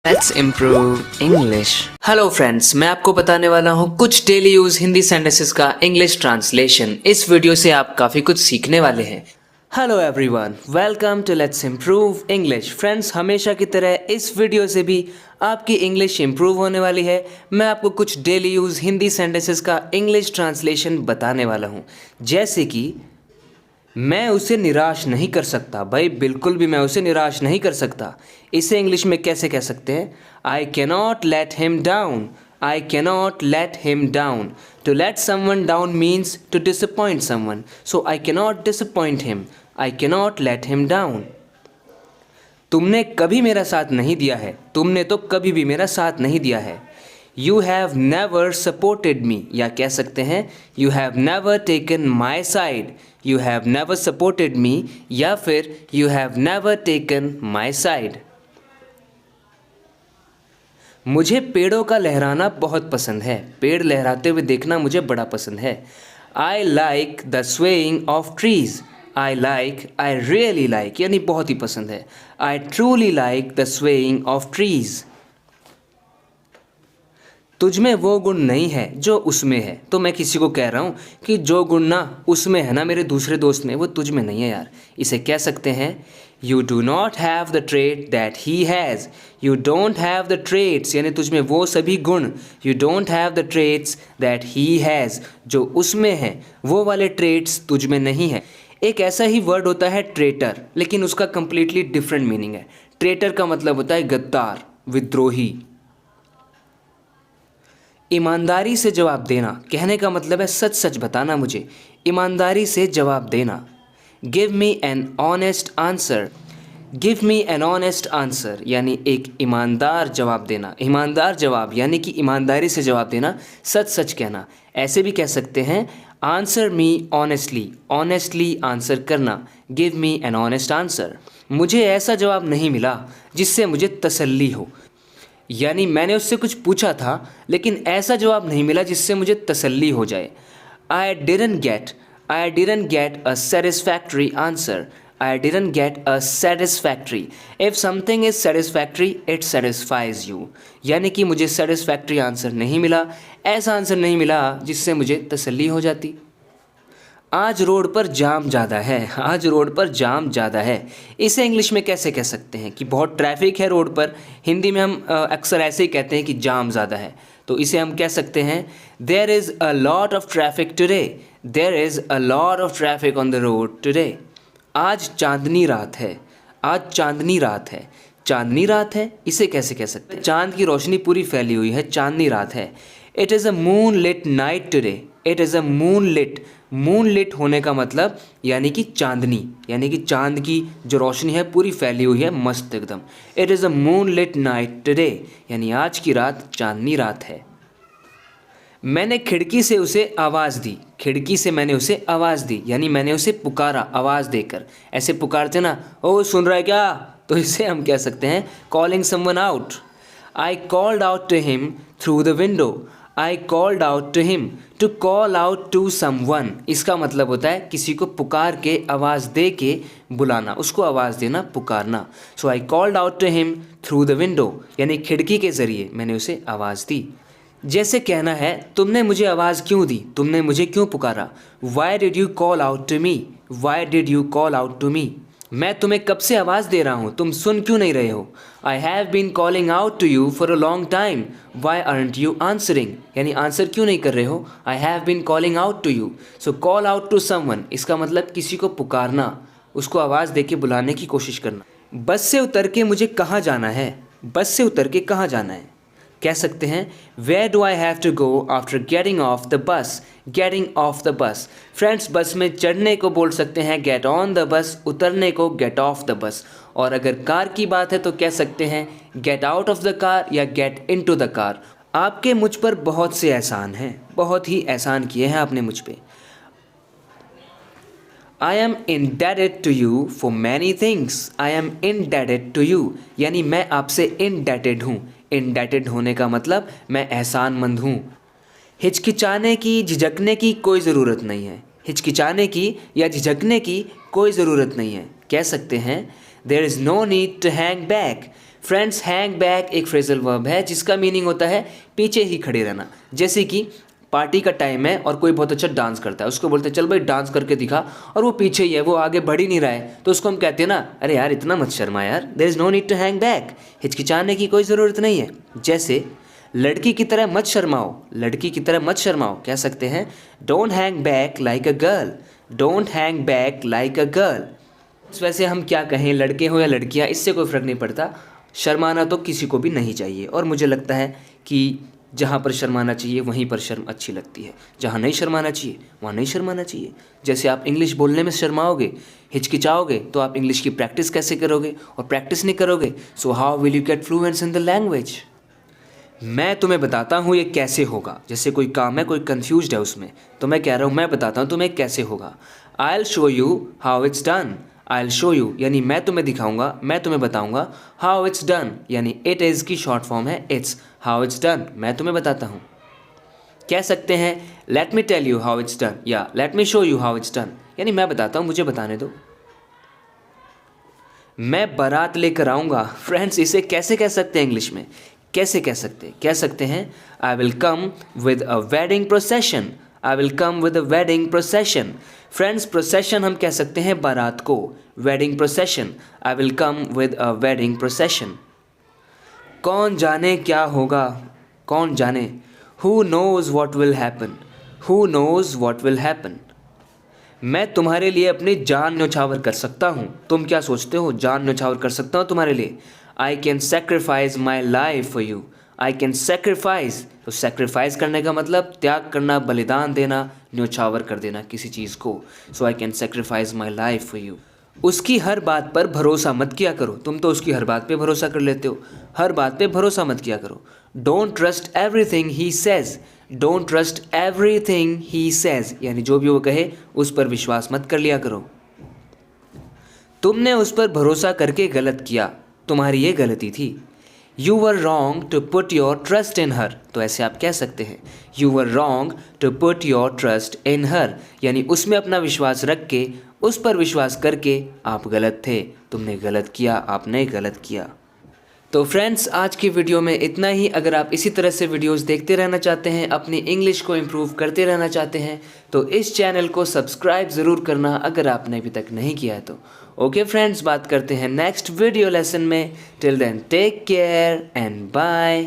Let's improve English. Hello friends, मैं आपको बताने वाला हूँ कुछ डेली यूज हिंदी सेंटेंसेस का इंग्लिश ट्रांसलेशन। इस वीडियो से आप काफ़ी कुछ सीखने वाले हैं। Hello everyone, welcome to let's improve English. Friends, हमेशा की तरह इस वीडियो से भी आपकी इंग्लिश इम्प्रूव होने वाली है। मैं आपको कुछ डेली यूज हिंदी सेंटेंसेस का इंग्लिश ट्रांसलेशन बताने वाला हूँ। जैसे कि मैं उसे निराश नहीं कर सकता। भाई बिल्कुल भी मैं उसे निराश नहीं कर सकता। इसे इंग्लिश में कैसे कह सकते हैं? I cannot let him down. I cannot let him down. To let someone down means to disappoint someone. So I cannot disappoint him. I cannot let him down. तुमने कभी मेरा साथ नहीं दिया है। तुमने तो कभी भी मेरा साथ नहीं दिया है। You have never supported me, या कह सकते हैं you have never taken my side. You have never supported me, या फिर you have never taken my side. मुझे पेड़ों का लहराना बहुत पसंद है। पेड़ लहराते हुए देखना मुझे बड़ा पसंद है। I like the swaying of trees. I like, I really like, यानी बहुत ही पसंद है। I truly like the swaying of trees. तुझ में वो गुण नहीं है जो उसमें है। तो मैं किसी को कह रहा हूँ कि जो गुण ना उसमें है ना मेरे दूसरे दोस्त में, वो तुझ में नहीं है यार। इसे कह सकते हैं you do not have the trait that he has. You don't have the traits, यानी तुझ में वो सभी गुण। You don't have the traits that he has, जो उसमें है वो वाले ट्रेट्स तुझ में नहीं है। एक ऐसा ही वर्ड होता है ट्रेटर, लेकिन उसका कंप्लीटली डिफरेंट मीनिंग है। ट्रेटर का मतलब होता है गद्दार, विद्रोही। ईमानदारी से जवाब देना, कहने का मतलब है सच सच बताना मुझे। ईमानदारी से जवाब देना। Give me an honest answer. Give me an honest answer, यानी एक ईमानदार जवाब देना। ईमानदार जवाब यानी कि ईमानदारी से जवाब देना, सच सच कहना। ऐसे भी कह सकते हैं answer me honestly. Honestly answer करना। Give me an honest answer. मुझे ऐसा जवाब नहीं मिला जिससे मुझे तसल्ली हो, यानी मैंने उससे कुछ पूछा था लेकिन ऐसा जवाब नहीं मिला जिससे मुझे तसल्ली हो जाए। I didn't get a satisfactory answer. I didn't get a satisfactory. If something is satisfactory it satisfies you, यानी कि मुझे सेटिस्फैक्ट्री आंसर नहीं मिला, ऐसा आंसर नहीं मिला जिससे मुझे तसल्ली हो जाती। आज रोड पर जाम ज़्यादा है। आज रोड पर जाम ज़्यादा है। इसे इंग्लिश में कैसे कह सकते हैं कि बहुत ट्रैफिक है रोड पर। हिंदी में हम अक्सर ऐसे ही कहते हैं कि जाम ज़्यादा है। तो इसे हम कह सकते हैं there is a lot of traffic today. There is a lot of traffic on the road today. आज चांदनी रात है। आज चांदनी रात है। चांदनी रात है, इसे कैसे कह सकते हैं? चांद की रोशनी पूरी फैली हुई है, चांदनी रात है। It is a moonlit night today. It is a moonlit. Moonlit होने का मतलब यानी कि चांदनी, यानी कि चांद की जो रोशनी है पूरी फैली हुई है, मस्त एकदम। It is a moonlit night today, यानी आज की रात चांदनी रात है। मैंने खिड़की से उसे आवाज़ दी। खिड़की से मैंने उसे आवाज़ दी, यानी मैंने उसे पुकारा आवाज़ देकर। ऐसे पुकारते ना, ओ सुन रहा है क्या? तो इसे हम कह सकते हैं calling someone out. I called out to him through the window. I called out to him. To call out to someone, इसका मतलब होता है किसी को पुकार के आवाज़ दे के बुलाना, उसको आवाज़ देना, पुकारना। So I called out to him through the window, यानी खिड़की के ज़रिए मैंने उसे आवाज़ दी। जैसे कहना है तुमने मुझे आवाज़ क्यों दी, तुमने मुझे क्यों पुकारा। Why did you call out to me. Why did you call out to me. मैं तुम्हें कब से आवाज़ दे रहा हूँ, तुम सुन क्यों नहीं रहे हो। I have been calling out to you for a long time. Why aren't you answering, यानी आंसर क्यों नहीं कर रहे हो। I have been calling out to you. So call out to someone, इसका मतलब किसी को पुकारना, उसको आवाज़ दे के बुलाने की कोशिश करना। बस से उतर के मुझे कहाँ जाना है। बस से उतर के कहाँ जाना है, कह सकते हैं where do I have to go after getting off the bus. Getting off the bus. Friends, bus में चढ़ने को बोल सकते हैं गेट ऑन द बस, उतरने को गेट ऑफ द बस। और अगर कार की बात है तो कह सकते हैं get out of the car या get into the car. आपके मुझ पर बहुत से एहसान हैं, बहुत ही एहसान किए हैं आपने मुझ पर। I am indebted to you for many things. I am indebted to you, यानी मैं आपसे इंडेटेड हूँ। इंडेटेड होने का मतलब मैं एहसानमंद हूँ। हिचकिचाने की, झिझकने की कोई ज़रूरत नहीं है। हिचकिचाने की या झिझकने की कोई ज़रूरत नहीं है। कह सकते हैं there is no need to hang back. Friends, hang back एक फ्रेजल वर्ब है जिसका मीनिंग होता है पीछे ही खड़े रहना। जैसे कि पार्टी का टाइम है और कोई बहुत अच्छा डांस करता है, उसको बोलते हैं चल भाई डांस करके दिखा, और वो पीछे ही है, वो आगे बढ़ ही नहीं रहा है, तो उसको हम कहते हैं ना, अरे यार इतना मत शर्मा यार, there is no need to hang back, हिचकिचाने की कोई ज़रूरत नहीं है। जैसे लड़की की तरह मत शर्माओ, लड़की की तरह मत शर्माओ कह सकते हैं don't hang back like a girl, don't hang back like a girl. वैसे हम क्या कहें, लड़के हो या लड़कियां, इससे कोई फ़र्क नहीं पड़ता, शर्माना तो किसी को भी नहीं चाहिए। और मुझे लगता है कि जहाँ पर शर्माना चाहिए वहीं पर शर्म अच्छी लगती है, जहाँ नहीं शर्माना चाहिए वहाँ नहीं शर्माना चाहिए। जैसे आप इंग्लिश बोलने में शर्माओगे, हिचकिचाओगे, तो आप इंग्लिश की प्रैक्टिस कैसे करोगे, और प्रैक्टिस नहीं करोगे so how will you get Fluence in the language. मैं तुम्हें बताता हूँ ये कैसे होगा। जैसे कोई काम है, कोई कंफ्यूज्ड है उसमें, तो मैं कह रहा हूँ मैं बताता हूँ तुम्हें कैसे होगा। I will show you how it's done. I will show you यानी मैं तुम्हें दिखाऊंगा, मैं तुम्हें बताऊंगा। हाउ इट्स डन यानी इट इज़ की शॉर्ट फॉर्म है इट्स। हाउ इट्स डन मैं तुम्हें बताता हूँ। कह सकते हैं let me tell you how it's done या let me show you how it's done, यानी मैं बताता हूँ, मुझे बताने दो। मैं बारात लेकर आऊँगा। फ्रेंड्स, इसे कैसे कह सकते हैं इंग्लिश में, कैसे कह सकते हैं I will come with a wedding procession. I will come with a wedding procession. Friends, procession हम कह सकते हैं बारात को, wedding procession, I will come with a wedding procession. कौन जाने क्या होगा, कौन जाने, who knows what will happen, who knows what will happen. मैं तुम्हारे लिए अपनी जान न्यौछावर कर सकता हूँ। तुम क्या सोचते हो, जान न्यौछावर कर सकता हूँ तुम्हारे लिए। आई can sacrifice my life for you. I can sacrifice, तो सेक्रीफाइस करने का मतलब त्याग करना, बलिदान देना, न्यौछावर कर देना किसी चीज़ को। So I can sacrifice my life for you. उसकी हर बात पर भरोसा मत किया करो। तुम तो उसकी हर बात पे भरोसा कर लेते हो, हर बात पे भरोसा मत किया करो। Don't trust everything he says. Don't trust everything he says यानी जो भी वो कहे उस पर विश्वास मत कर लिया करो। तुमने उस पर भरोसा करके गलत किया, तुम्हारी ये गलती थी। You were wrong to put your trust in her, तो ऐसे आप कह सकते हैं you were wrong to put your trust in her, यानी उसमें अपना विश्वास रख के, उस पर विश्वास करके आप गलत थे, तुमने गलत किया, आपने गलत किया। तो फ्रेंड्स, आज की वीडियो में इतना ही। अगर आप इसी तरह से वीडियोस देखते रहना चाहते हैं, अपनी इंग्लिश को इम्प्रूव करते रहना चाहते हैं, तो इस चैनल को सब्सक्राइब ज़रूर करना अगर आपने अभी तक नहीं किया है तो। ओके फ्रेंड्स, बात करते हैं नेक्स्ट वीडियो लेसन में। Till then take care and bye.